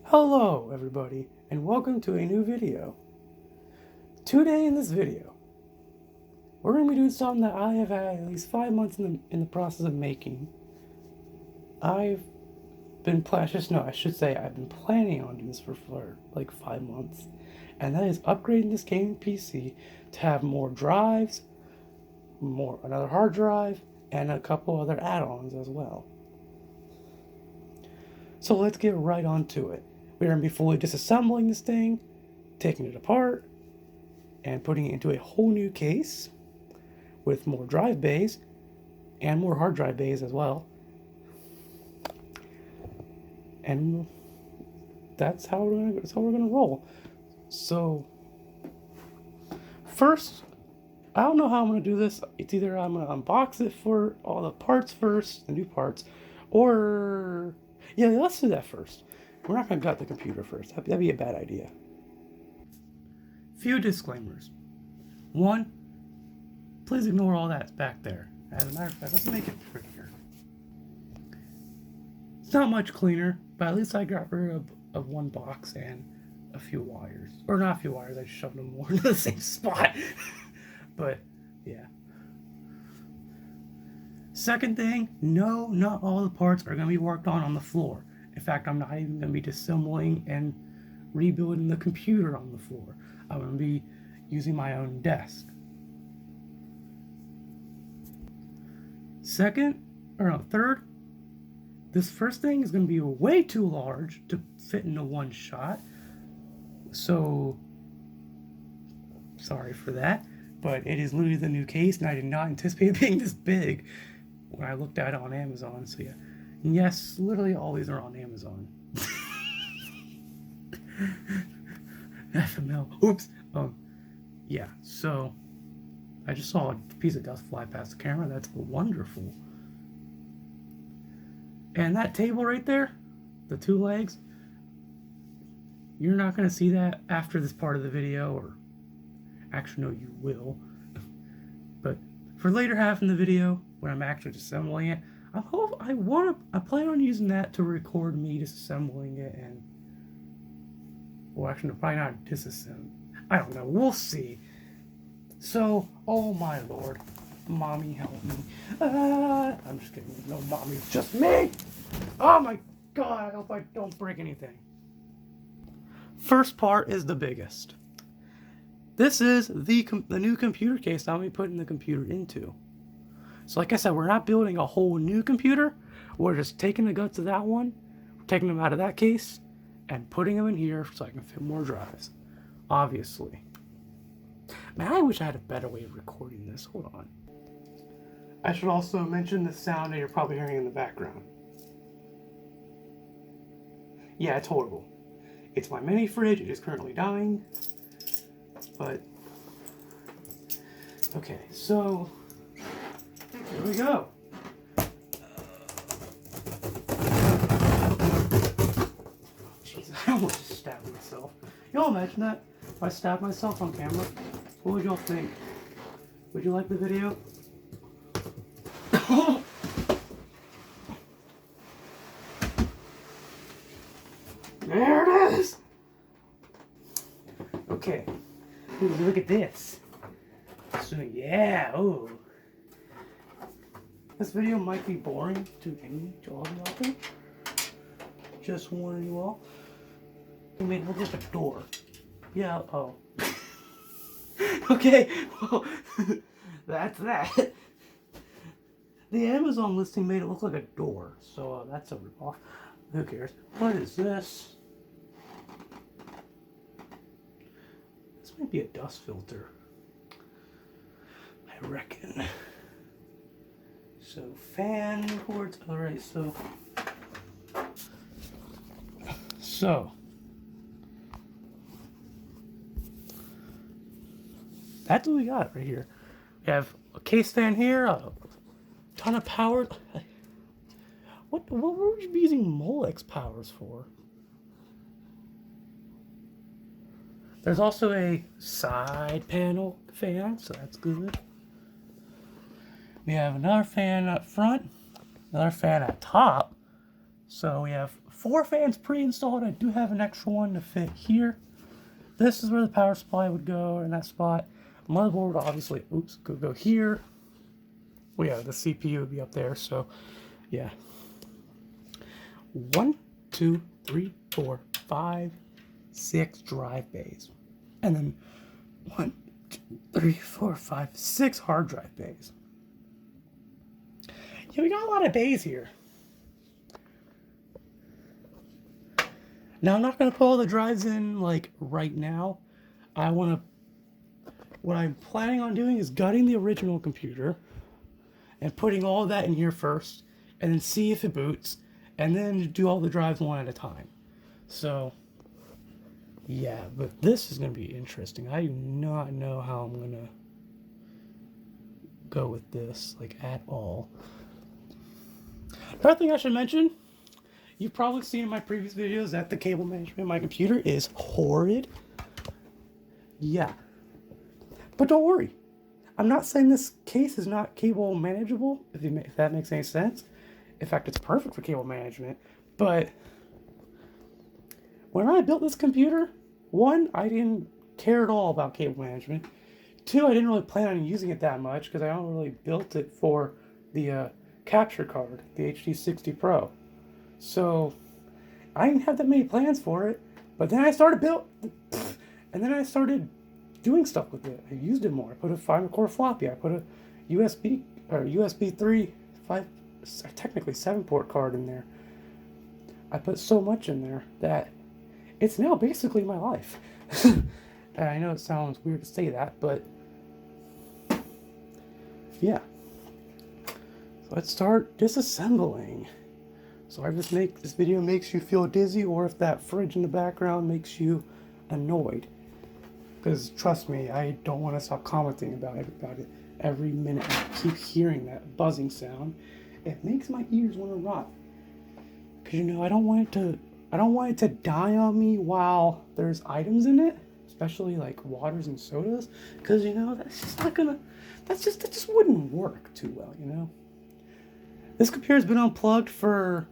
Hello everybody, and welcome to a new video. Today in this video, we're going to be doing something that I have had at least 5 months in the process of making. I've been I've been planning on doing this for like 5 months, and that is upgrading this gaming PC to have more drives, another hard drive, and a couple other add-ons as well. So let's get right onto it. We're going to be fully disassembling this thing, taking it apart, and putting it into a whole new case with more drive bays and more hard drive bays as well. And that's how we're gonna roll. So first, I don't know how I'm gonna do this. It's either I'm gonna unbox it for all the parts first, the new parts, or yeah, let's do that first. We're not gonna gut the computer first. That'd be a bad idea. Few disclaimers. One, please ignore all that's back there. As a matter of fact, let's make it prettier. It's not much cleaner, but at least I got rid of one box and a few wires. Or not a few wires, I shoved them more into the same spot. But, yeah. Second thing, no, not all the parts are going to be worked on the floor. In fact, I'm not even going to be disassembling and rebuilding the computer on the floor. I'm going to be using my own desk. Third, this first thing is going to be way too large to fit into one shot. So, sorry for that. But it is literally the new case, and I did not anticipate it being this big when I looked at it on Amazon. So yeah. And yes, literally all these are on Amazon. FML. Oops. Yeah, so I just saw a piece of dust fly past the camera. That's wonderful. And that table right there, the two legs, you're not going to see that after this part of the video, or actually, no, you will. But for later half in the video, when I'm actually disassembling it, I plan on using that to record me disassembling it, and well, actually, no, probably not disassemble. I don't know. We'll see. So, oh my lord, mommy help me. I'm just kidding. No, mommy, it's just me. Oh my god, I hope I don't break anything. First part is the biggest. This is the new computer case I'm going to be putting the computer into. So like I said, we're not building a whole new computer. We're just taking the guts of that one, taking them out of that case, and putting them in here so I can fit more drives. Obviously. Man, I wish I had a better way of recording this. Hold on. I should also mention the sound that you're probably hearing in the background. Yeah, it's horrible. It's my mini fridge. It is currently dying. But, okay, so here we go. Jesus, I almost stabbed myself. Y'all imagine that? If I stabbed myself on camera, what would y'all think? Would you like the video? There it is! Okay. Ooh, look at this. So yeah, oh. This video might be boring to all of you out there. Just warning you all. I mean, it looks like a door. Yeah, oh. Okay, well, that's that. The Amazon listing made it look like a door, so that's a ripoff. Who cares? What is this? This might be a dust filter, I reckon. So fan cords. All right, so that's what we got right here. We have a case fan here, a ton of power. What would you be using Molex powers for? There's also a side panel fan, so that's good. We have another fan up front, another fan at top. So we have 4 fans pre-installed. I do have an extra one to fit here. This is where the power supply would go in that spot. Motherboard would obviously, could go here. Well, yeah, the CPU would be up there. So, yeah. 1, 2, 3, 4, 5, 6 drive bays, and then 1, 2, 3, 4, 5, 6 hard drive bays. Yeah, we got a lot of bays here. Now, I'm not going to put all the drives in, like, right now. What I'm planning on doing is gutting the original computer and putting all of that in here first, and then see if it boots, and then do all the drives one at a time. So, yeah, but this is going to be interesting. I do not know how I'm going to go with this, like, at all. Another thing I should mention, you've probably seen in my previous videos that the cable management of my computer is horrid. Yeah. But don't worry. I'm not saying this case is not cable manageable, if that makes any sense. In fact, it's perfect for cable management. But when I built this computer, 1, I didn't care at all about cable management. 2, I didn't really plan on using it that much because I don't really built it for the capture card, the HD60 Pro. So I didn't have that many plans for it. But then I started doing stuff with it. I used it more. I put a 5-core floppy. I put a USB 3, technically 7-port card in there. I put so much in there that it's now basically my life. I know it sounds weird to say that, but yeah. So let's start disassembling. So I just make this video makes you feel dizzy, or if that fridge in the background makes you annoyed. Because trust me, I don't want to stop commenting about it every minute. I keep hearing that buzzing sound. It makes my ears want to rot. Because, you know, I don't want it to die on me while there's items in it, especially like waters and sodas. Because, you know, that just wouldn't work too well, you know. This computer's been unplugged for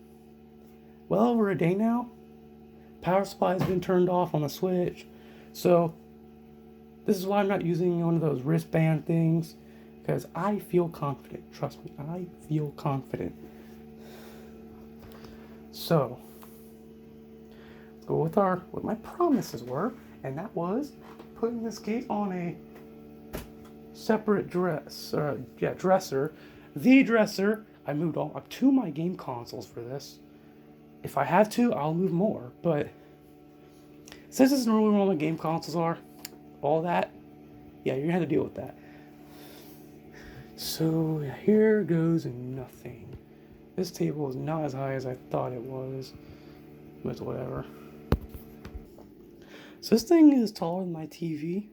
well over a day now. Power supply has been turned off on the switch. So this is why I'm not using one of those wristband things, because I feel confident. Trust me, I feel confident. So let's go with what my promises were, and that was putting this case on a separate dresser. The dresser. I moved all up to my game consoles for this. If I have to, I'll move more, but since this is normally where all my game consoles are, all that, yeah, you're gonna have to deal with that. So here goes nothing. This table is not as high as I thought it was, but whatever. So this thing is taller than my TV.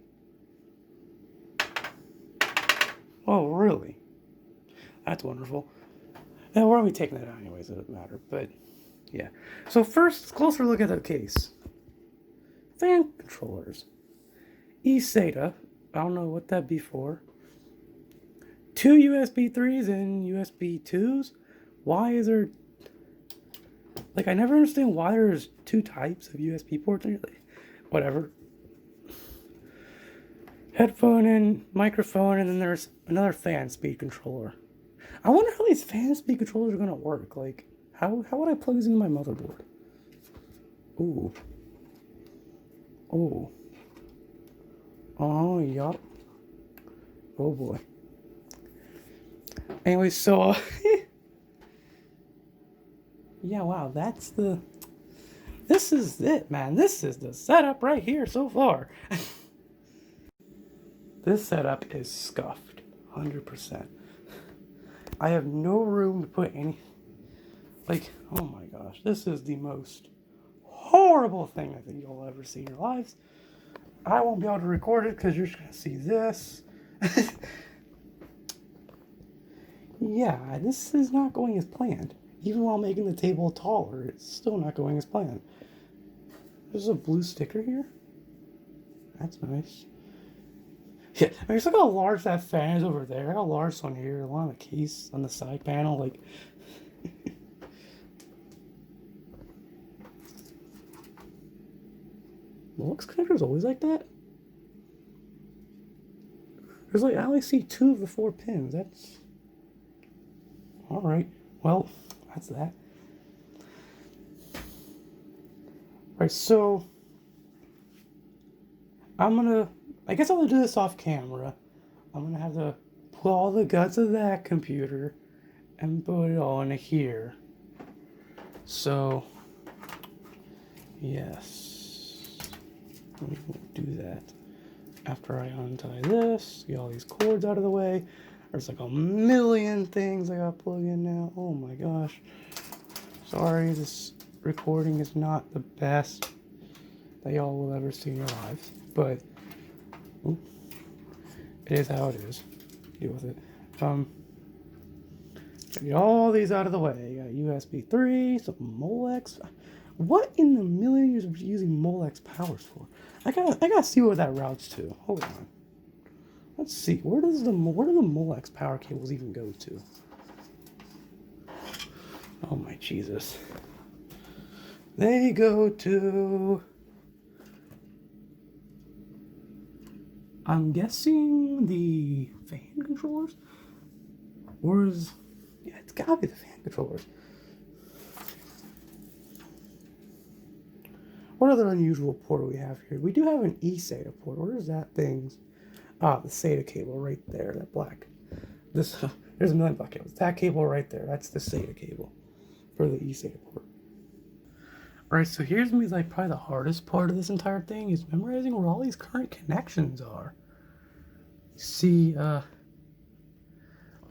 Oh, really? That's wonderful. Now, we're only taking that out anyways, it doesn't matter, but yeah. So first, closer look at the case. Fan controllers. SATA, I don't know what that'd be for. 2 USB 3s and USB 2s. Why is there... Like, I never understand why there's 2 types of USB ports. Whatever. Headphone and microphone, and then there's another fan speed controller. I wonder how these fan speed controllers are going to work. Like, how would I plug these into my motherboard? Ooh. Oh. Oh, yup. Oh, boy. Anyway, so, yeah, wow, this is it, man. This is the setup right here so far. This setup is scuffed, 100%. I have no room to put any, like, oh my gosh, this is the most horrible thing I think you'll ever see in your lives. I won't be able to record it because you're just going to see this. Yeah, this is not going as planned. Even while making the table taller, it's still not going as planned. There's a blue sticker here. That's nice. Yeah, I mean, just look how large that fan is over there. How large this one here, along the case on the side panel, like. Molex connector's always like that? There's like, I only see 2 of the 4 pins. That's... Alright. Well, that's that. Alright, so... I guess I'm gonna do this off camera. I'm gonna have to pull all the guts of that computer and put it all into here. So, yes, we will do that. After I untie this, get all these cords out of the way. There's like a million things I got plugged in now. Oh my gosh. Sorry, this recording is not the best that y'all will ever see in your lives, but it is how it is. Deal with it. Get all these out of the way. You got USB 3, some Molex. What in the million years are you using Molex powers for? I gotta see where that routes to. Hold on. Let's see. Where do the Molex power cables even go to? Oh my Jesus. They go to... I'm guessing the fan controllers? Or is... Yeah, it's gotta be the fan controllers. What other unusual port do we have here? We do have an eSATA port. Where is that thing? Ah, the SATA cable right there, that black. This, there's a million black cables. That cable right there, that's the SATA cable for the eSATA port. Alright, so here's gonna be like probably the hardest part of this entire thing is memorizing where all these current connections are. See,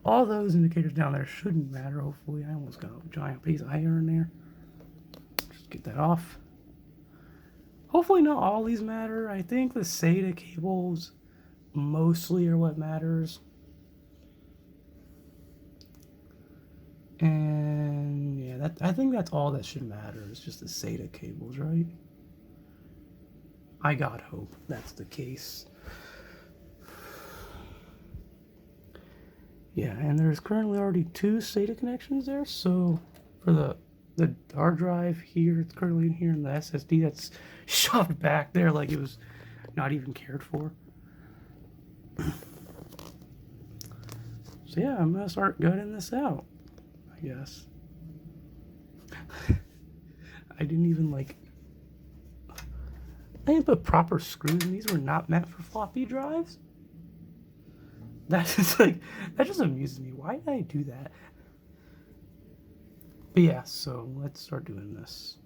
all those indicators down there shouldn't matter, hopefully. I almost got a giant piece of iron there. Just get that off. Hopefully not all these matter. I think the SATA cables mostly are what matters. And yeah, I think that's all that should matter. It's just the SATA cables, right? I God hope that's the case. Yeah, and there's currently already 2 SATA connections there. So for the hard drive here, it's currently in here, and the SSD that's shoved back there like it was not even cared for. So yeah, I'm gonna start gutting this out, I guess. I didn't even I didn't put proper screws in these. Were not meant for floppy drives. That's just that just amuses me. Why did I do that? But yeah, so let's start doing this.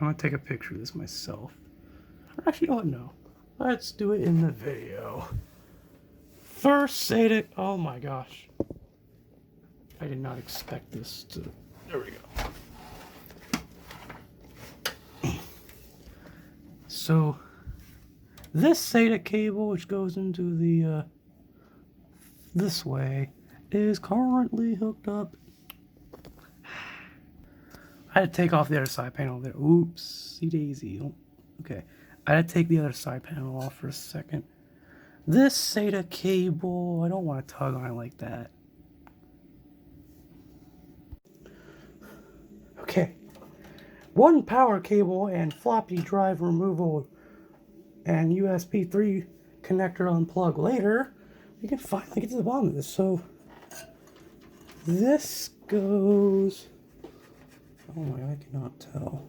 I'm gonna take a picture of this myself. Or actually, oh no. Let's do it in the video. First SATA. Oh my gosh. I did not expect this to. There we go. So, this SATA cable, which goes into the this way, is currently hooked up. I had to take off the other side panel there. Oopsie daisy. Okay. I had to take the other side panel off for a second. This SATA cable, I don't want to tug on it like that. Okay. 1 power cable and floppy drive removal and USB 3 connector unplug later, we can finally get to the bottom of this. So this goes, oh my God, I cannot tell.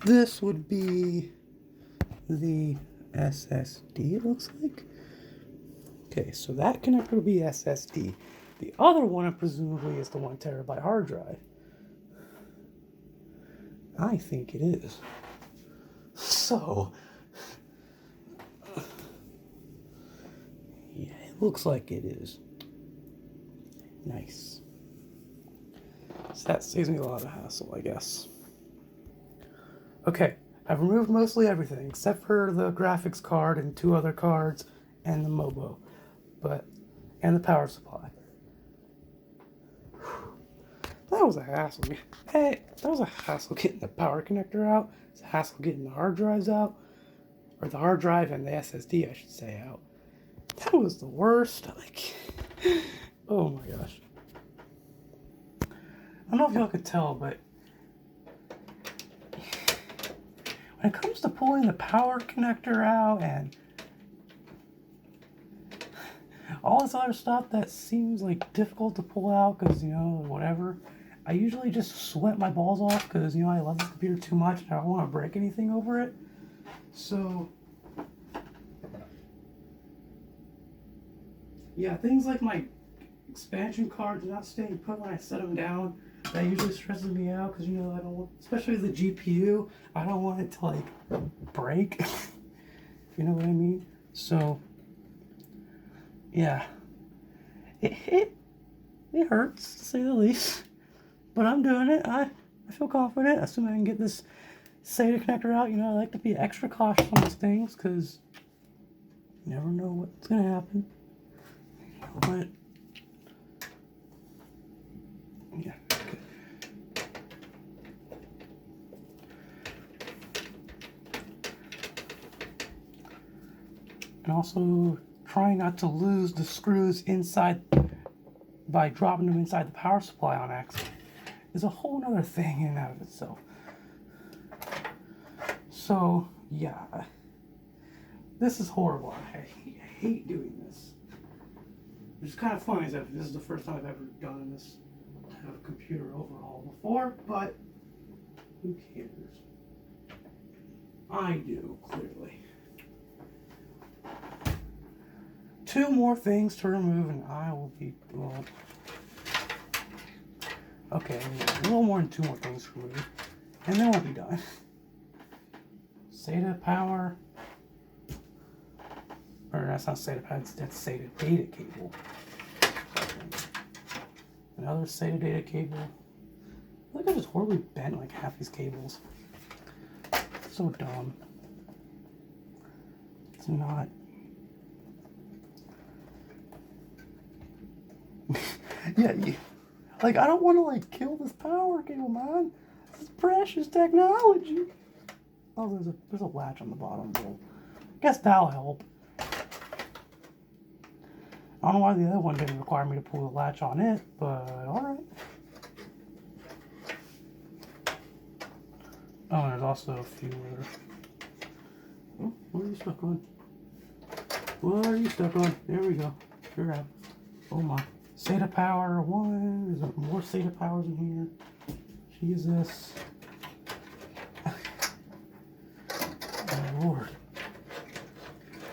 This would be the SSD, it looks like. Okay, so that connector would be SSD. The other one, presumably, is the 1 terabyte hard drive. I think it is. So, yeah, it looks like it is. Nice. So that saves me a lot of hassle, I guess. Okay, I've removed mostly everything except for the graphics card and 2 other cards and the Mobo, and the power supply. That was a hassle. Hey, that was a hassle getting the power connector out. It's a hassle getting the hard drives out. Or the hard drive and the SSD, I should say, out. That was the worst. Oh my gosh. I don't know if y'all could tell, but when it comes to pulling the power connector out and all this other stuff that seems like difficult to pull out because, you know, whatever, I usually just sweat my balls off because, you know, I love this computer too much and I don't want to break anything over it. So, yeah, things like my expansion cards not staying put when I set them down, that usually stresses me out because, you know, I don't want, especially the GPU, I don't want it to, like, break. You know what I mean? So, yeah, it hurts, to say the least, but I'm doing it. I feel confident, assuming I can get this SATA connector out. You know, I like to be extra cautious on these things because you never know what's going to happen. But, yeah, okay. And also trying not to lose the screws inside by dropping them inside the power supply on accident is a whole nother thing in and out of itself. So, yeah, this is horrible. I hate doing this. Which is kind of funny, that this is the first time I've ever done this type of computer overhaul before, but who cares? I do, clearly. 2 more things to remove and I will be, well, okay, a little more than 2 more things to remove, and then we'll be done. SATA power, or that's not SATA power, that's SATA data cable. Another SATA data cable. I think I just horribly bent like half these cables. So dumb. It's not. Yeah, like, I don't want to, like, kill this power cable, man. This is precious technology. Oh, there's a latch on the bottom, though. I guess that'll help. I don't know why the other one didn't require me to pull the latch on it, but alright. Oh, and there's also a few other... Oh, what are you stuck on? What are you stuck on? There we go. You're out. Oh my. SATA power 1. There's more SATA powers in here. Jesus. Oh Lord.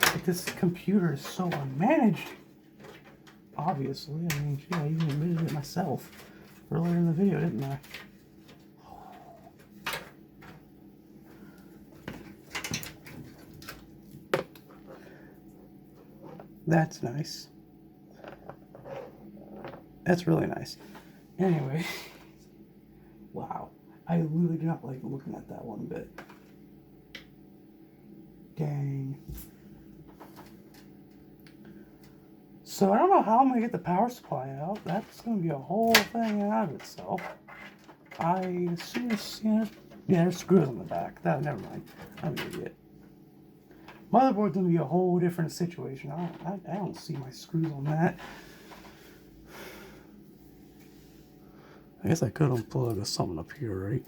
Like, this computer is so unmanaged. Obviously. I mean, gee, I even admitted it myself earlier in the video, didn't I? That's nice. That's really nice. Anyway. Wow. I really do not like looking at that one bit. Dang. So I don't know how I'm going to get the power supply out. That's going to be a whole thing in and of itself. I assume, yeah, there's screws on the back. Never mind. I'm an idiot. Motherboard's going to be a whole different situation. I don't see my screws on that. I guess I could unplug something up here, right?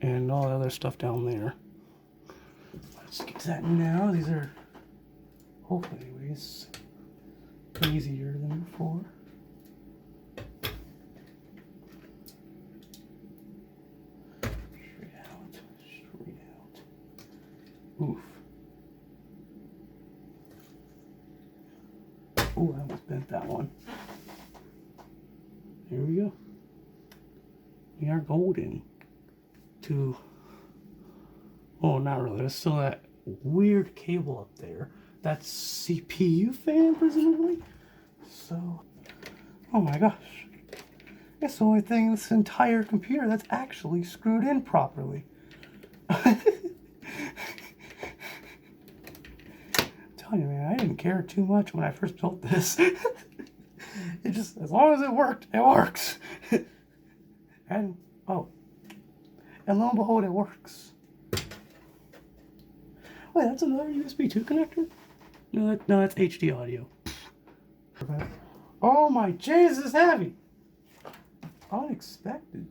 And all the other stuff down there. Let's get to that now. These are, hopefully anyways, easier than before. Straight out. Oof. Oh, I almost bent that one. Here we go. We are golden to, oh, not really. There's still that weird cable up there. That's CPU fan, presumably. So, oh my gosh. It's the only thing in this entire computer that's actually screwed in properly. I'm telling you, man, I didn't care too much when I first built this. It just, as long as it worked, it works. And, oh. And lo and behold, it works. Wait, that's another USB 2 connector? No, that's HD audio. Oh my, Jesus, heavy! Unexpected.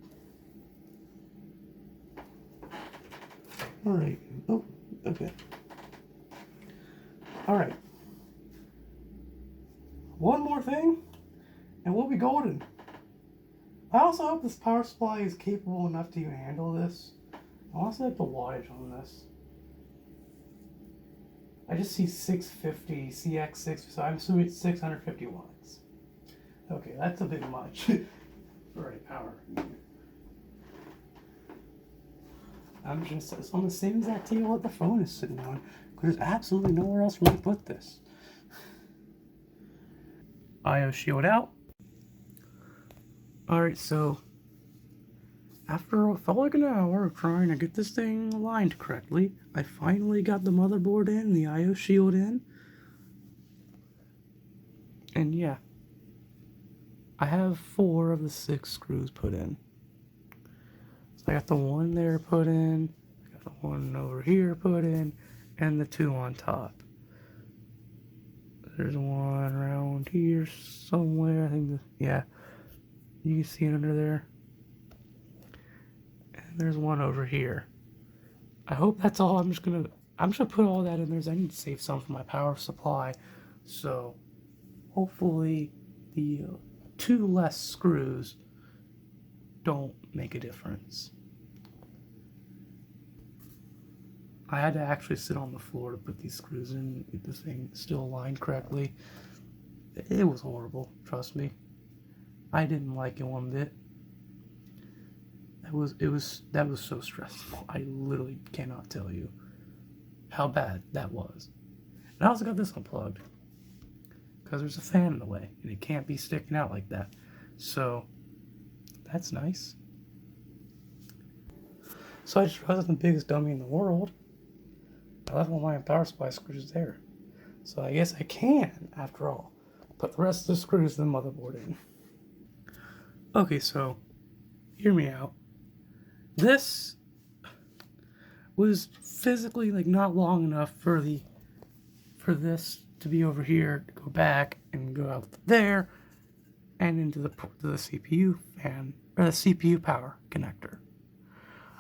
Alright. Oh, okay. Alright. One more thing, and we'll be golden. I also hope this power supply is capable enough to even handle this. I also have the wattage on this. I just see 650 CX6, so I'm assuming it's 650 watts. Okay, that's a bit much. Alright, power. I'm just gonna set this on the same exact table that the phone is sitting on, because there's absolutely nowhere else for me to put this. IO shield out. Alright, so after it felt like an hour of trying to get this thing aligned correctly, I finally got the motherboard in, the IO shield in. And yeah, I have 4 of the 6 screws put in. So I got the one there put in, I got the one over here put in, and the 2 on top. There's one around here somewhere, I think, yeah, you can see it under there. And there's one over here. I hope that's all. I'm just gonna put all that in there. I need to save some for my power supply. So hopefully the 2 less screws don't make a difference. I had to actually sit on the floor to put these screws in, get this thing still aligned correctly. It was horrible, trust me. I didn't like it one bit. That was so stressful. I literally cannot tell you how bad that was. And I also got this unplugged because there's a fan in the way and it can't be sticking out like that. So that's nice. So I just realized I'm the biggest dummy in the world. I left all my power supply screws there. So I guess I can, after all, put the rest of the screws in the motherboard in. Okay, so hear me out. This was physically like not long enough for this to be over here, to go back and go out there and into the CPU fan, or the CPU power connector.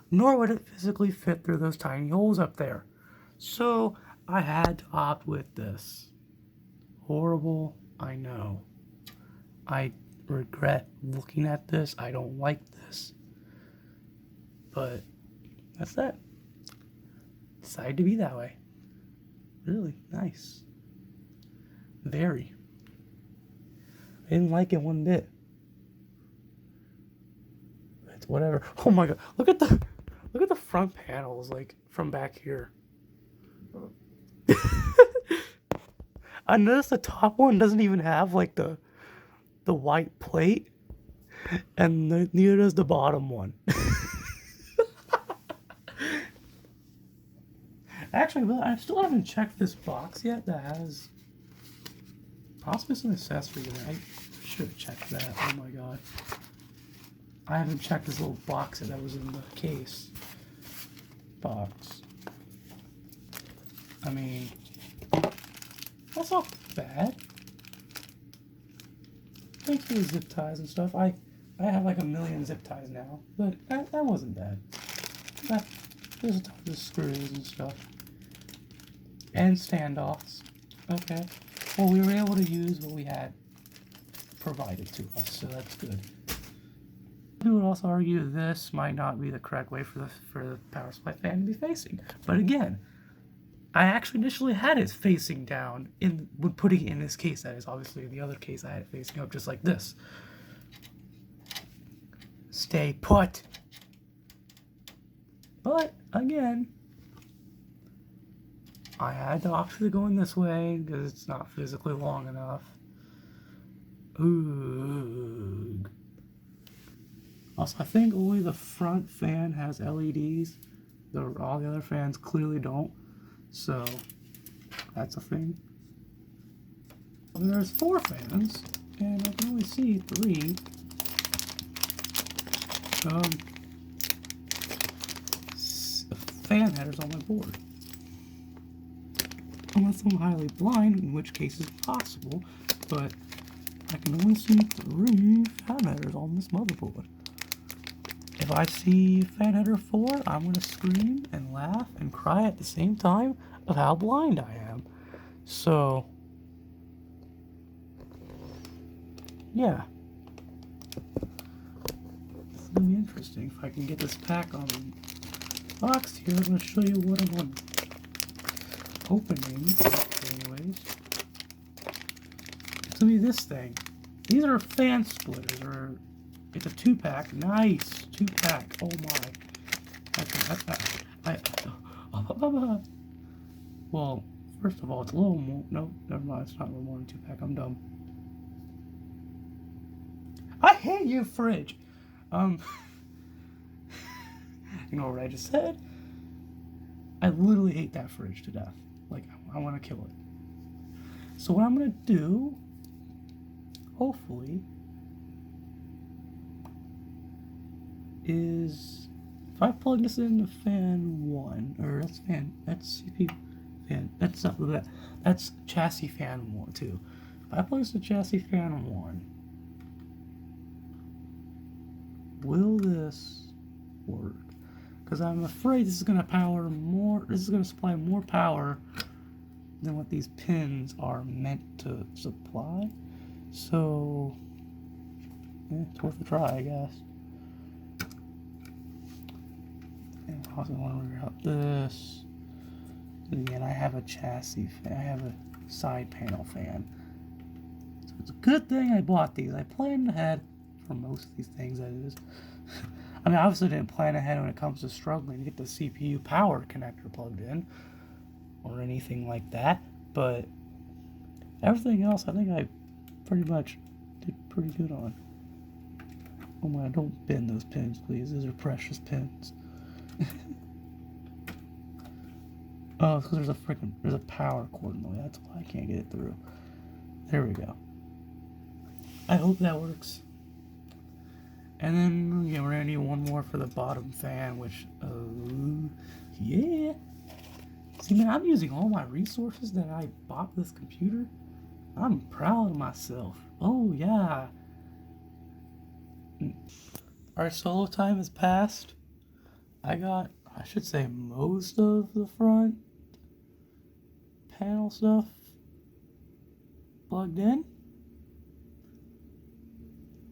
Nor would it physically fit through those tiny holes up there. So I had to opt with this. Horrible, I know. I regret looking at this. I don't like this. But that's that. Decided to be that way. Really nice. Very. I didn't like it one bit. It's whatever. Oh my god. Look at the front panels, like, from back here. I noticed the top one doesn't even have, like, the white plate. And neither does the bottom one. Actually, I still haven't checked this box yet that has possibly some accessories in it. I should have checked that. Oh my god. I haven't checked this little box that was in the case. Box. I mean, that's not bad. Thanks for the zip ties and stuff. I have like 1,000,000 zip ties now, but that wasn't bad. There's a ton of screws and stuff. And standoffs. Okay. Well, we were able to use what we had provided to us, so that's good. I would also argue this might not be the correct way for the power supply fan to be facing. But again, I actually initially had it facing down when putting it in this case. That is obviously the other case I had it facing up just like this. Stay put. But again, I had to actually go in this way because it's not physically long enough. Ooh. Also, I think only the front fan has LEDs. All the other fans clearly don't. So, that's a thing. There's 4 fans, and I can only see 3. Fan headers on my board. Unless I'm highly blind, in which case it's possible, but I can only see 3 fan headers on this motherboard. if I see fan header 4, I'm going to scream and laugh and cry at the same time of how blind I am. So, yeah. It's going to be interesting. If I can get this pack on box here, I'm going to show you what I'm opening. Anyways, it's going to be this thing. These are fan splitters, or it's a 2-pack. Nice 2-pack. Oh my. Well, first of all, it's a little more. No, never mind. It's not a little more than 2-pack. I'm dumb. I hate you, fridge. You know what I just said? I literally hate that fridge to death. Like, I want to kill it. So what I'm gonna do, hopefully, is if I plug this into fan 1, or that's CP fan, that's not that, that's chassis fan 1 too. If I plug this to chassis fan 1, will this work? Because I'm afraid this is going to power more, this is going to supply more power than what these pins are meant to supply. So, it's worth a try, I guess. And I also want to figure out this. Again, I have a chassis fan, I have a side panel fan. So it's a good thing I bought these. I planned ahead for most of these things, that is. I mean, obviously didn't plan ahead when it comes to struggling to get the CPU power connector plugged in or anything like that, but everything else I think I pretty much did pretty good on. Oh my, don't bend those pins, please. Those are precious pins. Oh, it's because there's a power cord in the way. That's why I can't get it through. There we go. I hope that works. And then, yeah, we're gonna need one more for the bottom fan, which, yeah. See, man, I'm using all my resources that I bought this computer. I'm proud of myself. Oh, yeah. Our solo time has passed. I got, I should say, most of the front panel stuff plugged in.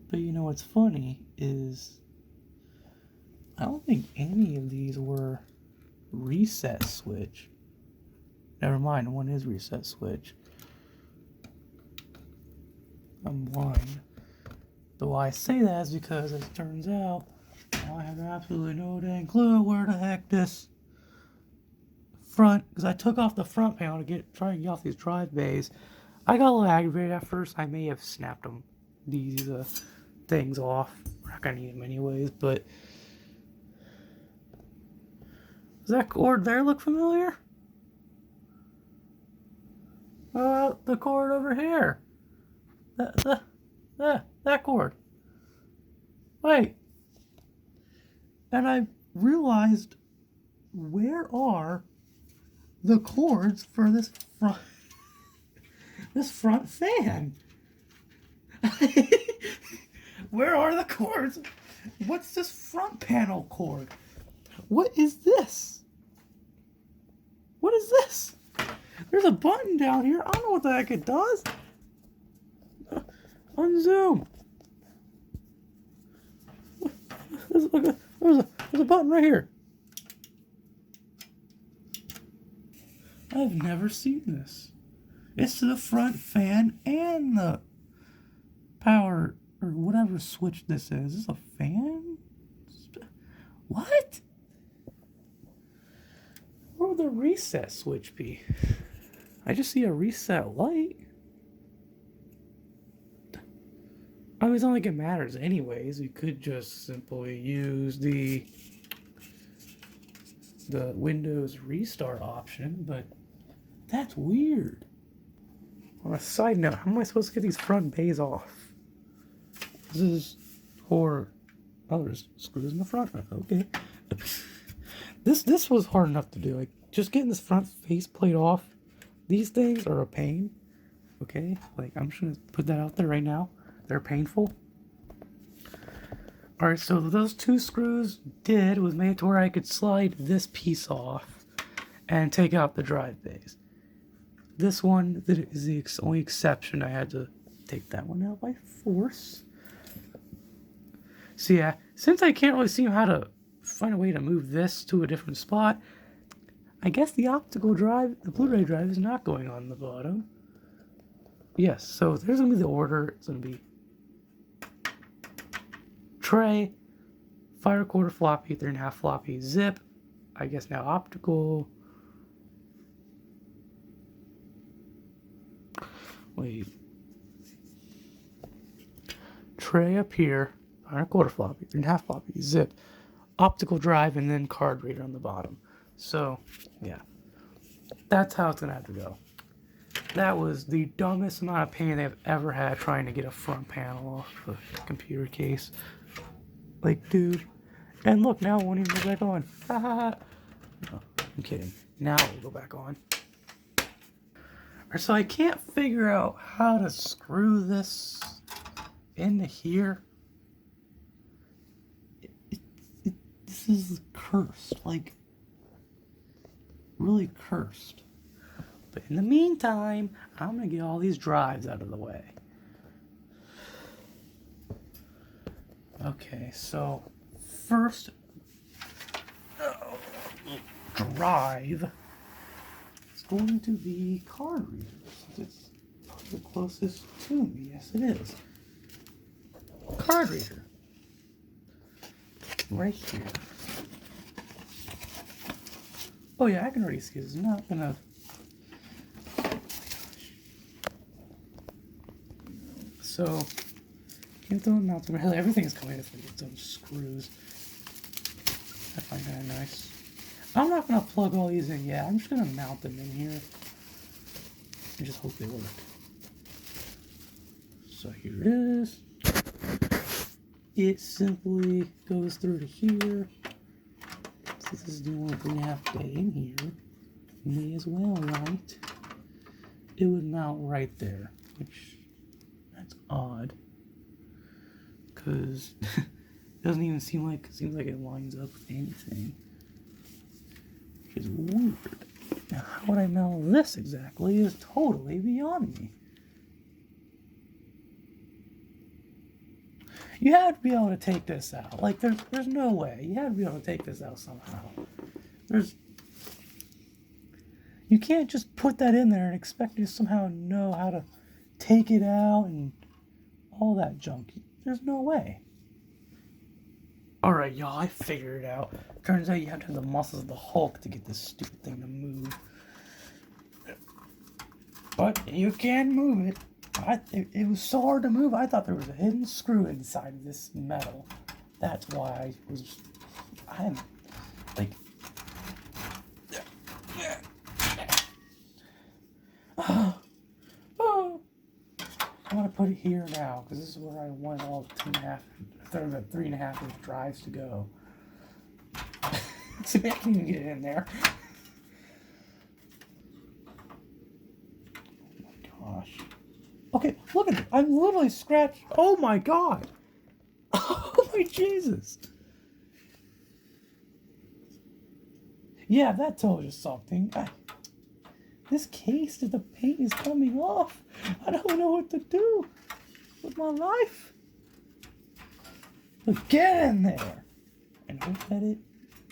But you know what's funny is I don't think any of these were reset switch. Never mind, one is reset switch. I'm blind. But why I say that is because, as it turns out, I have absolutely no dang clue where the heck this front, because I took off the front panel to try and get off these drive bays. I got a little aggravated at first. I may have snapped them, these things off. We're not gonna need them anyways, but does that cord there look familiar? The cord over here. That cord. Wait. And I realized, where are the cords for this front fan? Where are the cords? What's this front panel cord? What is this? What is this? There's a button down here. I don't know what the heck it does. Unzoom. There's a button right here. I've never seen this. It's to the front fan and the power, or whatever switch this is. Is this a fan? What? Where would the reset switch be? I just see a reset light. I mean, it's not like it matters anyways. You could just simply use the Windows restart option, but that's weird. On a side note, how am I supposed to get these front bays off? This is for there's screws in the front. Okay. This was hard enough to do. Like, just getting this front faceplate off. These things are a pain. Okay? Like, I'm just gonna put that out there right now. They're painful. Alright, so those two screws was made to where I could slide this piece off and take out the drive bays. This one is the only exception. I had to take that one out by force. So yeah, since I can't really see how to find a way to move this to a different spot, I guess the optical drive, the Blu-ray drive, is not going on the bottom. Yes, so there's going to be the order. It's going to be tray, 5¼ floppy, 3.5 floppy, zip, I guess now optical. Wait. Tray up here, 5¼ floppy, 3.5 floppy, zip, optical drive, and then card reader on the bottom. So, yeah. That's how it's going to have to go. That was the dumbest amount of pain I've ever had trying to get a front panel off the computer case. Like, dude. And look, now it won't even go back on. Ha ha ha. No, I'm kidding. Now it will go back on. So I can't figure out how to screw this into here. This is cursed. Like, really cursed. But in the meantime, I'm going to get all these drives out of the way. Okay, so first drive is going to be card reader, since it's the closest to me. Yes, it is. Card reader. Right here. Oh yeah, I can already see this is not going to... So, can't throw them out there. Everything's coming with its own screws. I find that nice. I'm not going to plug all these in yet. I'm just going to mount them in here and just hope they work. So here it is. It simply goes through to here. So this is the only 3.5 bay in here. May as well, right? It would mount right there, which... that's odd, because it doesn't even seem like it lines up with anything, which is weird. Now, how would I mount this exactly is totally beyond me. You have to be able to take this out. Like, there's no way. You have to be able to take this out somehow. You can't just put that in there and expect you to somehow know how to take it out and all that junk. There's no way. Alright, y'all, I figured it out. Turns out you have to have the muscles of the Hulk to get this stupid thing to move. But you can move it. It was so hard to move, I thought there was a hidden screw inside of this metal. That's why I'm like... I'm going to put it here now, because this is where I want all 3.5 inch drives to go. So I can even get it in there. Oh my gosh. Okay, look at it. I'm literally scratched. Oh my god. Oh my Jesus. Yeah, that told you something. This case, the paint is coming off. I don't know what to do with my life. But get in there and hope that it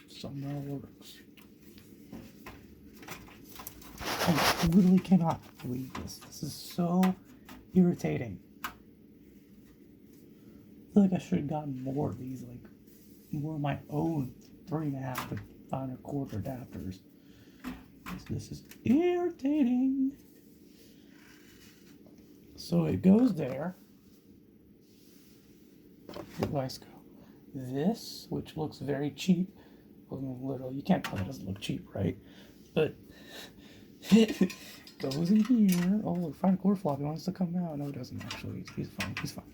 somehow works. I literally cannot believe this. This is so irritating. I feel like I should have gotten more of these, like more of my own 3.5 to 5.25 adapters. This is irritating. So it goes there. Where do I go? This, which looks very cheap. Well, literally, you can't tell it doesn't look cheap, right? But it goes in here. Oh, look, 5¼ floppy wants to come out. No, it doesn't actually. He's fine. He's fine.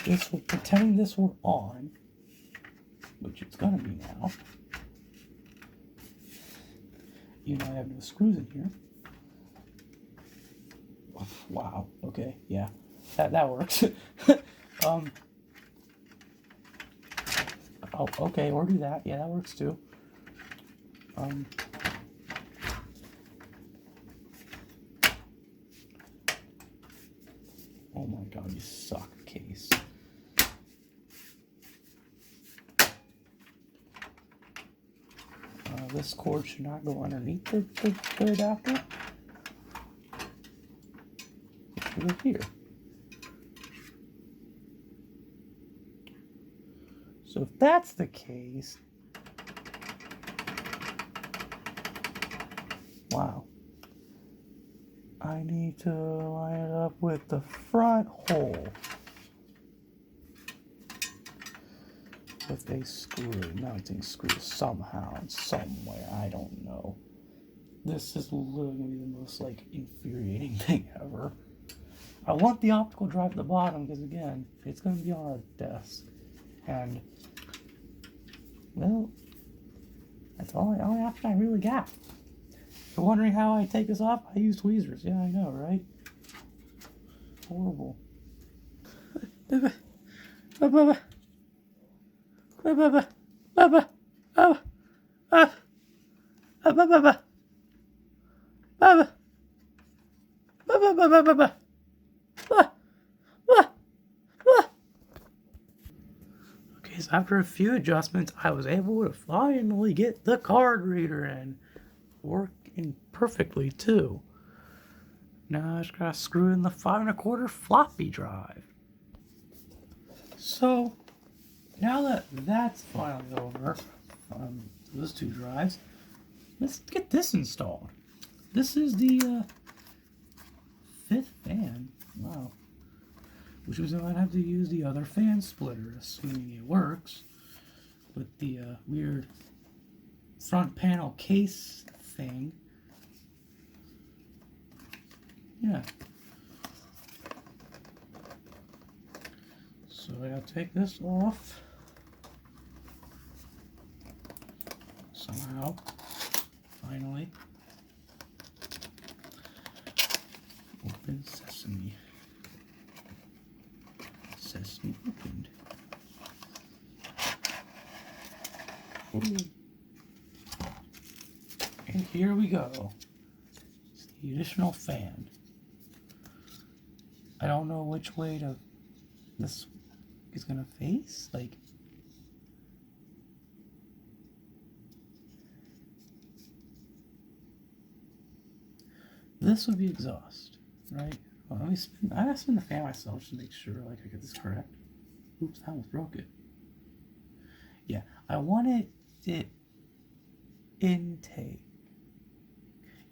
This will pretending this were on, which it's gonna be now. You know I have no screws in here. Wow. Okay. Yeah. That works. Oh, okay. Or do that. Yeah, that works too. Oh my God, you suck, case. This cord should not go underneath the adapter. It should go here. So if that's the case, wow. I need to line it up with the front hole with a screw, mounting screw somehow and somewhere. I don't know. This is literally gonna be the most like infuriating thing ever. I want the optical drive at the bottom because again, it's gonna be on our desk, and well, that's all the only option I really got. If you're wondering how I take this off, I use tweezers. Yeah, I know, right? Horrible. Okay, so after a few adjustments, I was able to finally get the card reader in. Working perfectly too. Now I just gotta screw in the 5 1/4 floppy drive. So now that that's finally over, those two drives, let's get this installed. This is the 5th fan. Wow. Which means I might have to use the other fan splitter, assuming it works, with the weird front panel case thing. Yeah. So I gotta take this off somehow. Finally. Open sesame. Sesame opened. Ooh. And here we go. It's the additional fan. I don't know which way this is gonna face. Like, this would be exhaust, right? Well, let me spin. I gotta spin the fan myself just to make sure like I get this correct. Oops, I almost broke it. Yeah, I wanted it intake.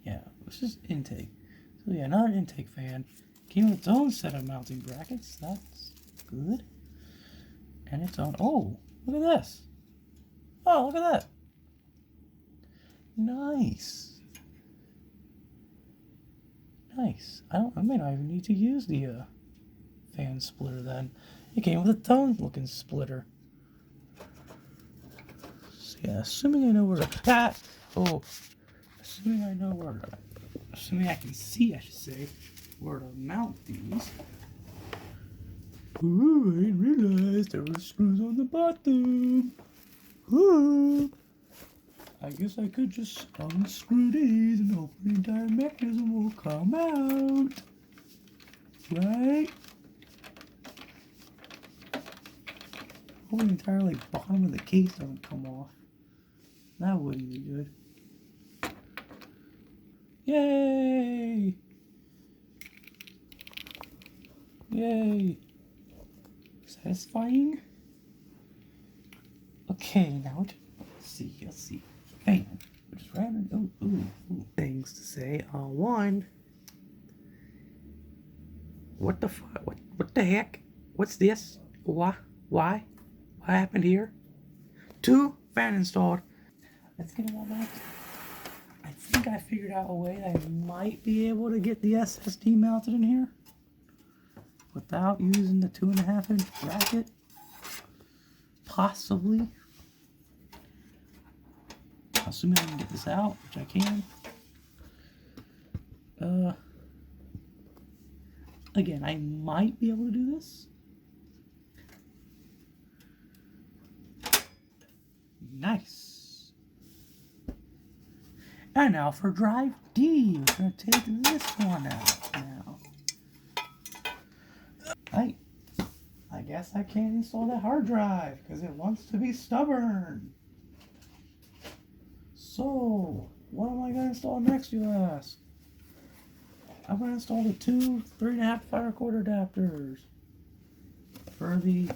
Yeah, this is intake. So yeah, another intake fan. Came with its own set of mounting brackets. That's good. And its own. Oh, look at this. Oh, look at that. Nice. Nice. I may not even need to use the fan splitter then. It came with its own looking splitter. So yeah, assuming I know where to. Assuming I know where to. Assuming I can see, I should say, where to mount these. Ooh, I didn't realize there were screws on the bottom. Ooh. I guess I could just unscrew these and hope the entire mechanism will come out. Right? Hope the entire bottom of the case doesn't come off. That wouldn't be good. Yay! Yay! Satisfying? Okay, now let's see. Fan. Which is random. Ooh. Things to say. One. What the fuck? What the heck? What's this? Why? What happened here? 2, fan installed. Let's get it all back. I think I figured out a way that I might be able to get the SSD mounted in here without using the 2.5-inch bracket. Possibly. Assuming I can get this out, which I can. Again, I might be able to do this. Nice. And now for drive D. We're going to take this one out now. I guess I can't install that hard drive because it wants to be stubborn. So, what am I going to install next, you ask? I'm going to install the two 3.5 fire cord adapters for the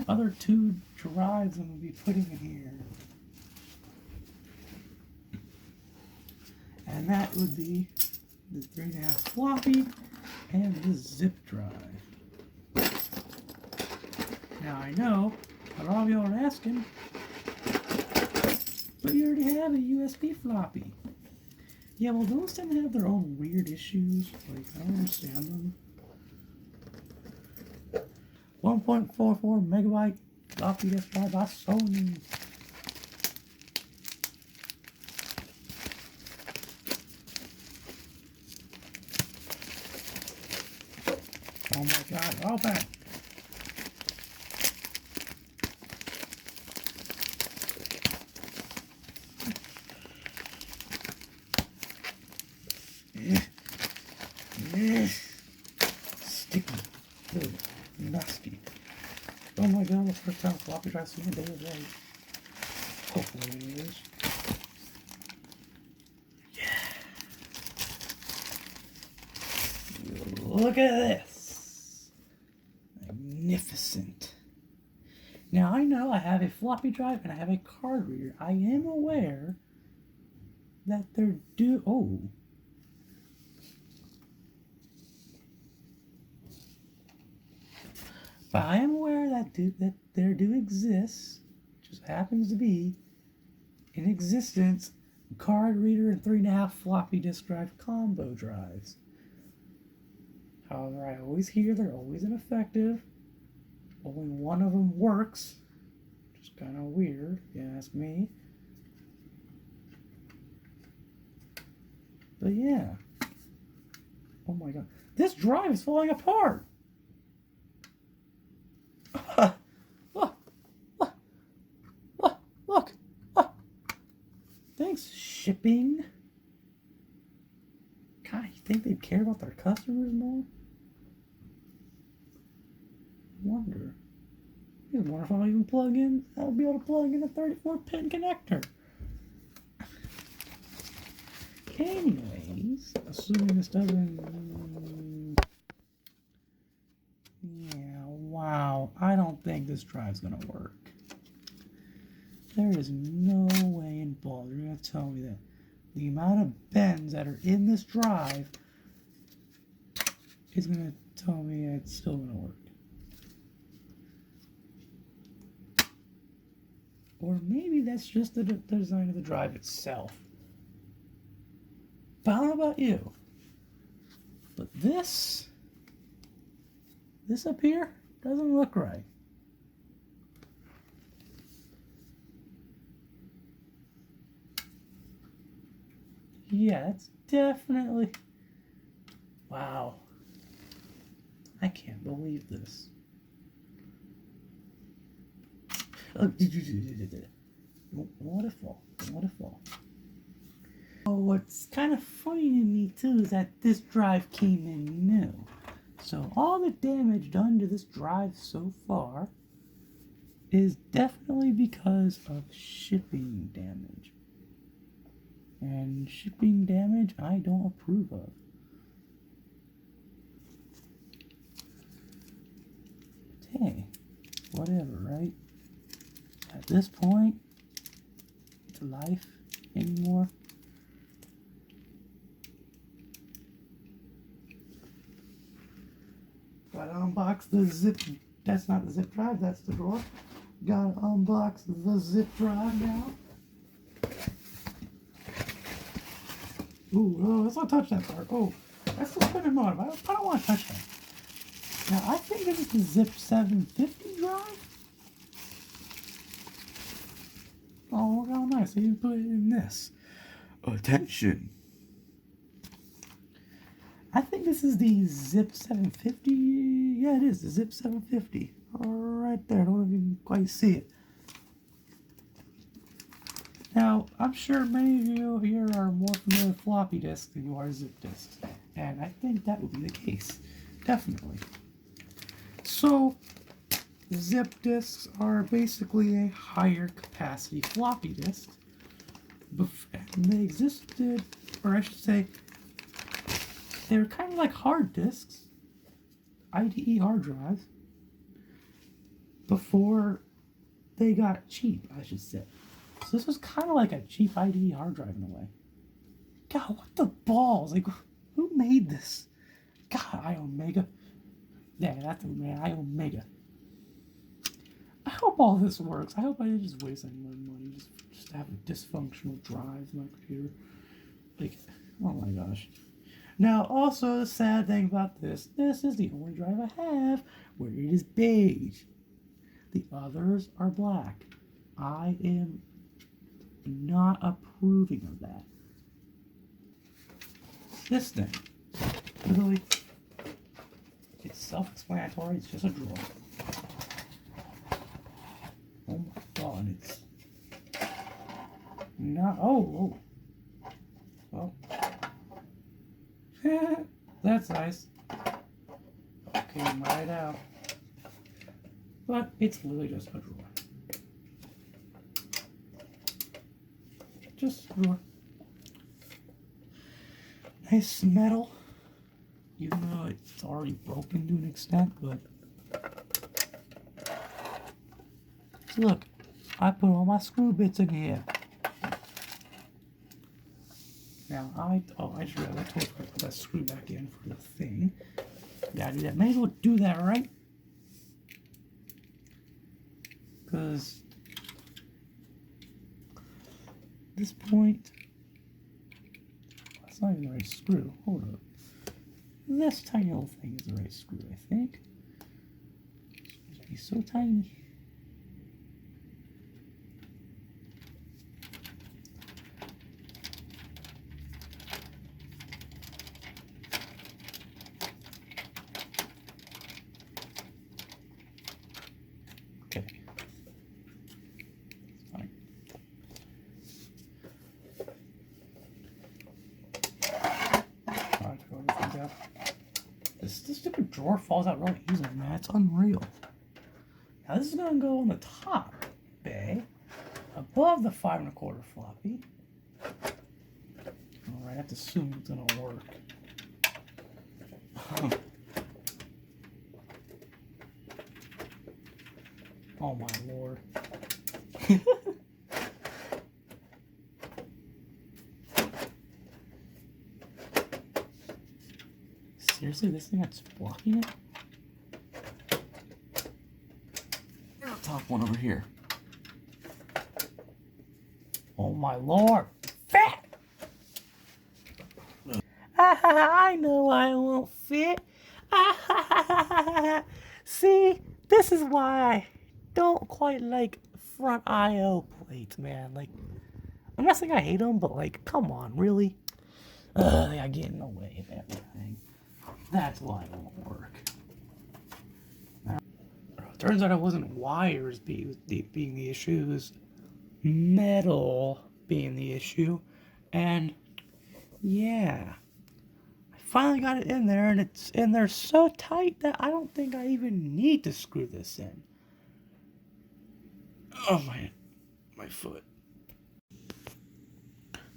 other two drives I'm going to be putting in here. And that would be the 3.5 floppy and the zip drive. Now I know a lot of y'all are asking, but you already have a USB floppy. Yeah, well, those tend to have their own weird issues. Like, I don't understand them. 1.44 megabyte floppy disk drive by Sony. Oh my god, open! Sticky. Ugh, nasty. Oh my god, that's the first time floppy drive seen a day of light. Hopefully it is. Yeah. Look at this. Magnificent. Now I know I have a floppy drive and I have a card reader. I am aware that they're due. Oh. But I am aware that there do exist, just happens to be in existence, card reader and 3.5 floppy disk drive combo drives. However, I always hear they're always ineffective. Only one of them works, which is kind of weird, if you ask me. But yeah. Oh my god. This drive is falling apart! Look. Thanks, shipping. God, you think they'd care about their customers more? I wonder if I'll even plug in. I'll be able to plug in a 34-pin connector. Anyways, assuming this doesn't... Yeah, wow. I don't think this drive's gonna work. There is no way in balls you're gonna tell me that the amount of bends that are in this drive is gonna tell me it's still gonna work. Or maybe that's just the design of the drive itself. But I don't know about you, but this up here doesn't look right. Yeah, it's definitely... Wow. I can't believe this. Wonderful. Oh, what's kind of funny to me too is that this drive came in new. So all the damage done to this drive so far is definitely because of shipping damage. And shipping damage I don't approve of. But hey, whatever, right? At this point, it's life anymore. Gotta unbox the zip. That's not the zip drive, that's the drawer. Gotta unbox the zip drive now. Ooh, oh, let's not touch that part. Oh, that's the spinning motor. I don't want to touch that. Now, I think this is the Zip 750 drive. Oh, look how nice. They even put it in this. Attention. I think this is the Zip 750. Yeah, it is the Zip 750. Right there. I don't know if you can quite see it. Now, I'm sure many of you here are more familiar with floppy disks than you are zip disks. And I think that would be the case. Definitely. So, zip disks are basically a higher capacity floppy disk. And they existed, or I should say, they were kind of like hard disks, IDE hard drives, before they got cheap, I should say. So this was kind of like a cheap IDE hard drive in a way. God, what the balls? Like, who made this? God, Iomega. Yeah, that's the man, Iomega. I hope all this works. I hope I didn't just waste any more money just to have a dysfunctional drive in my computer. Like, oh my gosh. Now, also, the sad thing about this is the only drive I have where it is beige. The others are black. I am not approving of that. This thing, literally, it's self-explanatory. It's just a drawer. Oh my god, it's not. Oh. Well, that's nice. Came right out. But it's literally just a drawer. Just a drawer. Nice metal. Even though it's already broken to an extent, but so look, I put all my screw bits in here. Now I just realized I totally put that screw back in for the thing. Yeah, I do that. May as well do that, right? Because at this point, that's not even the right screw. Hold up. This tiny little thing is the right screw, I think. It's supposed to be so tiny. Okay. It's fine. Alright, throw everything out. This stupid drawer falls out really easily, man. It's unreal. Now this is gonna go on the top bay, above the 5 1/4 floppy. Alright, I have to assume it's gonna work. Oh my lord. Seriously, this thing that's blocking it? The top one over here. Oh my lord. Fat! I know I won't fit. See, this is why I don't quite like front I/O plates, man. Like, I'm not saying I hate them, but like, come on, really? They get in the way of everything. That's why it won't work. Now, it turns out it wasn't wires being the issue, it was metal being the issue. And yeah, I finally got it in there, and it's in there so tight that I don't think I even need to screw this in. Oh my foot.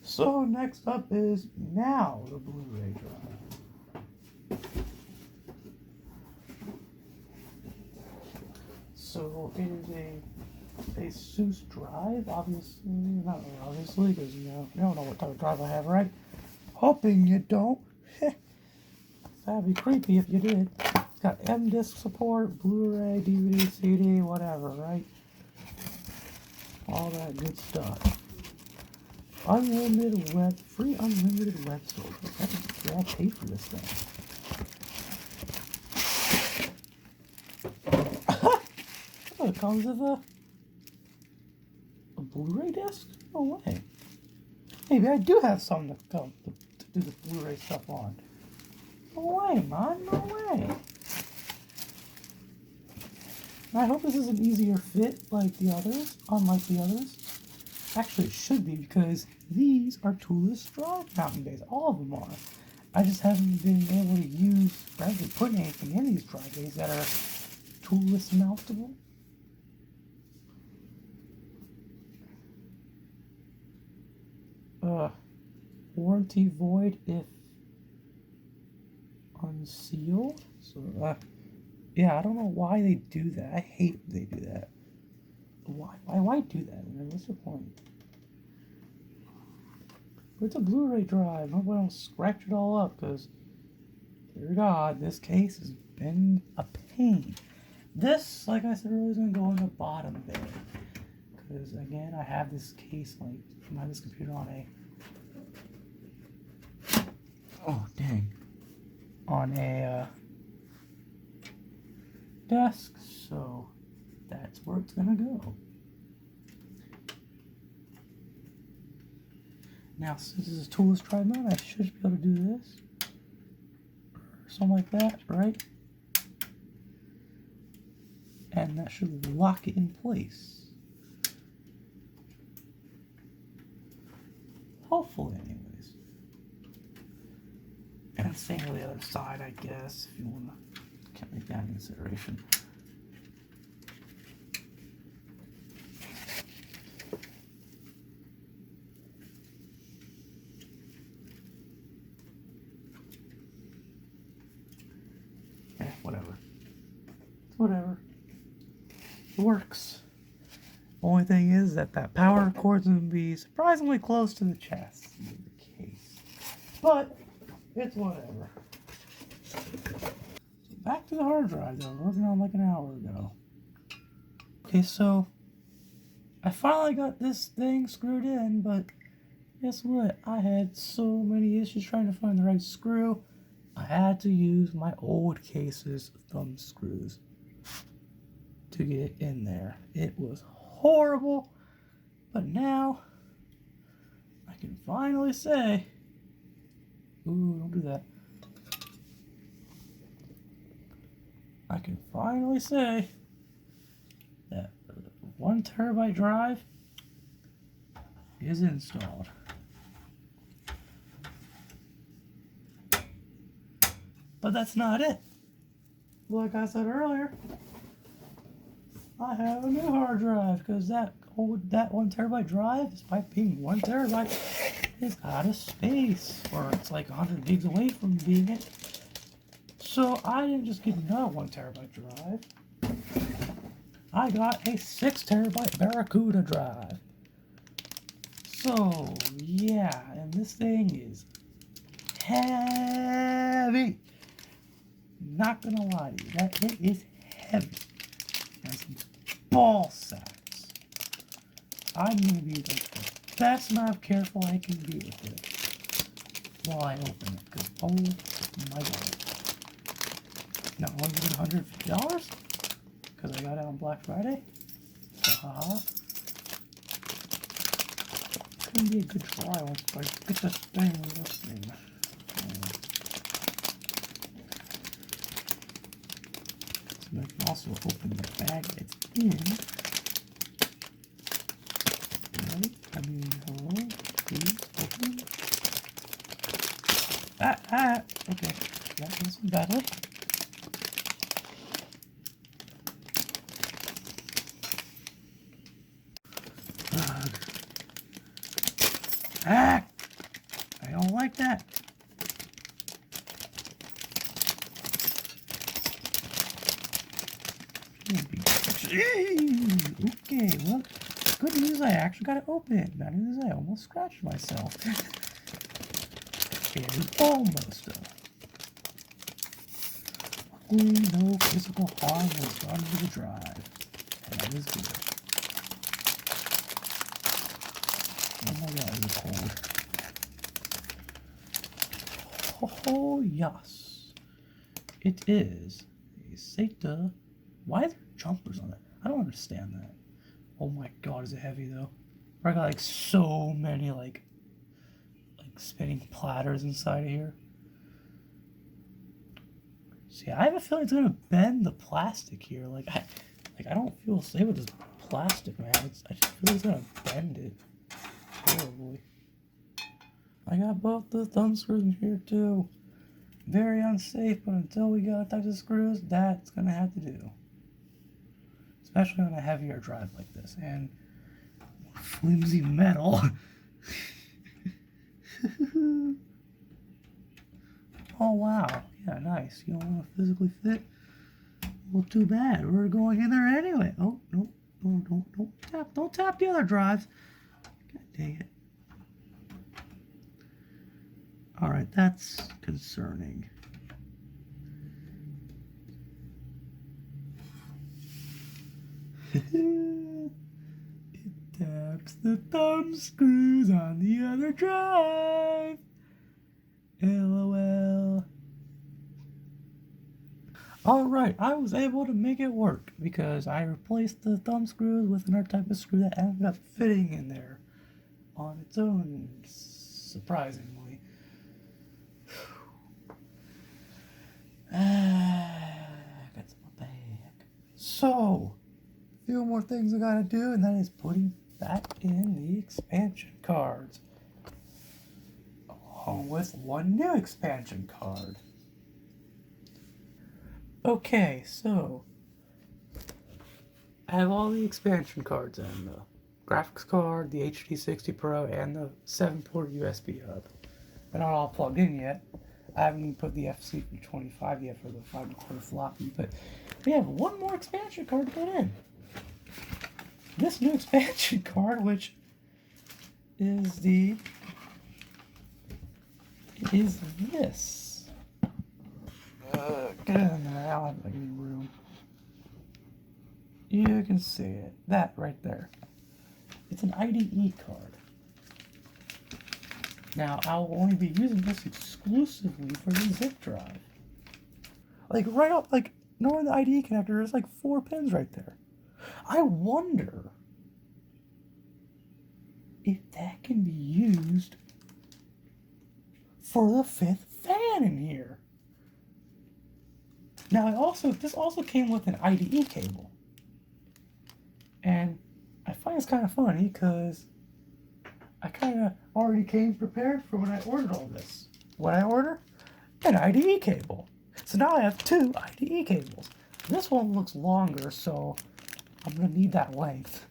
So next up is now the Blu-ray drive. So it is a ASUS drive, obviously, not obviously, because you don't know what type of drive I have, right? Hoping you don't. That'd be creepy if you did. It's got M-disc support, Blu-ray, DVD, CD, whatever, right? All that good stuff. Unlimited web, free unlimited web storage. I paid for this thing. Oh, it comes with a Blu-ray disc? No way. Maybe I do have something to do the Blu-ray stuff on. No way, man, no way. I hope this is an easier fit like the others, unlike the others. Actually, it should be because these are toolless drive mounting bays. All of them are. I just haven't been able to use, frankly, put anything in these drive bays that are toolless mountable. Warranty void if unsealed. So, yeah, I don't know why they do that. I hate when they do that. Why do that? I mean, what's the point? But it's a Blu-ray drive. Nobody will scratch it all up because, dear God, this case has been a pain. This, like I said earlier, is going to go in the bottom there. Because, again, I have this case, like, I have this computer on a... Oh, dang. On a desk, so that's where it's going to go. Now, since this is a toolless drive mount, I should be able to do this. Or something like that, right? And that should lock it in place. Hopefully, anyways. And same with the other side, I guess, if you want to. Can't make that in consideration. Whatever. It works. Only thing is that power cord's going to be surprisingly close to the chassis of the case. But, it's whatever. So back to the hard drive that I was working on like an hour ago. Okay, so I finally got this thing screwed in, but guess what? I had so many issues trying to find the right screw. I had to use my old case's thumb screws to get it in there. It was horrible, but now I can finally say, ooh, don't do that. I can finally say that the 1 terabyte drive is installed. But that's not it. Like I said earlier, I have a new hard drive because that 1 terabyte drive, despite being 1 terabyte, is out of space, or it's like 100 gigs away from being it. So I didn't just get another 1 terabyte drive. I got a 6 terabyte Barracuda drive. So yeah, and this thing is heavy. Not gonna lie to you, that it is heavy. And some ball sacks. I'm gonna be like the best amount of careful I can be with it while I open it, because oh my god. Now only $150 because I got it on Black Friday. Haha. It's gonna be a good try once I get this thing listening. I can also open the bag it's in. Right? I mean, hello? Please open. Okay. That wasn't badly. I don't like that. Okay, well, good news, I actually got it open. Bad news, I almost scratched myself. And almost done. Luckily, no physical harm was done to the drive. And that is good. Oh my god, it is cold. Oh, yes. It is a SATA. Why are there jumpers on it? I don't understand that. Oh my god, is it heavy though? I got like so many like spinning platters inside of here. See, I have a feeling it's gonna bend the plastic here. Like I don't feel safe with this plastic, man. I just feel it's gonna bend it horribly. I got both the thumb screws in here too. Very unsafe, but until we got types of screws, that's gonna have to do. Especially on a heavier drive like this and flimsy metal. Oh wow, yeah, nice. You don't want to physically fit? Well, too bad. We're going in there anyway. Oh no, no, don't tap the other drives. God dang it. All right, that's concerning. It taps the thumb screws on the other drive. LOL. Alright, I was able to make it work because I replaced the thumb screws with another type of screw that ended up fitting in there on its own, surprisingly. That's my bag. So, a few more things I gotta do, and that is putting back in the expansion cards, along with one new expansion card. Okay, so I have all the expansion cards in the graphics card, the HD60 Pro, and the 7-port USB hub. They're not all plugged in yet. I haven't even put the FC325 yet for the 5-1/4 floppy, but we have one more expansion card to put in. This new expansion card, which is this. Get in there, I don't have any room. You can see it. That right there. It's an IDE card. Now, I'll only be using this exclusively for the zip drive. Like, right up, like, knowing the IDE connector, there's like 4 pins right there. I wonder if that can be used for the 5th fan in here. Now, this also came with an IDE cable. And I find it's kind of funny because I kind of already came prepared for when I ordered all this. What I order? An IDE cable. So now I have 2 IDE cables. This one looks longer, so I'm going to need that length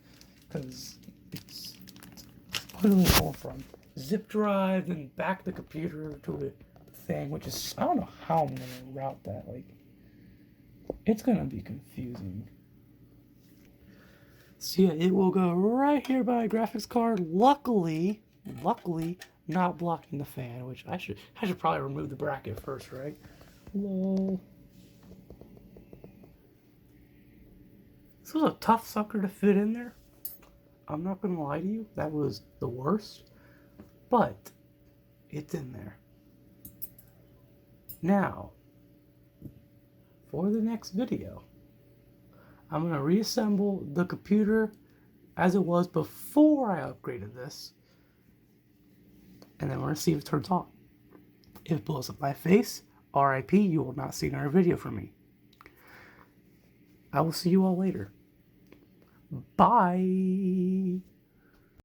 because it's clearly going from zip drive and back the computer to the thing, which is, I don't know how I'm going to route that. Like, it's going to be confusing. So yeah, it will go right here by a graphics card. Luckily, not blocking the fan, which I should probably remove the bracket first, right? Lol. This was a tough sucker to fit in there. I'm not gonna lie to you, that was the worst, but it's in there. Now, for the next video, I'm going to reassemble the computer as it was before I upgraded this. And then we're going to see if it turns on. If it blows up my face, RIP, you will not see another video from me. I will see you all later. Bye.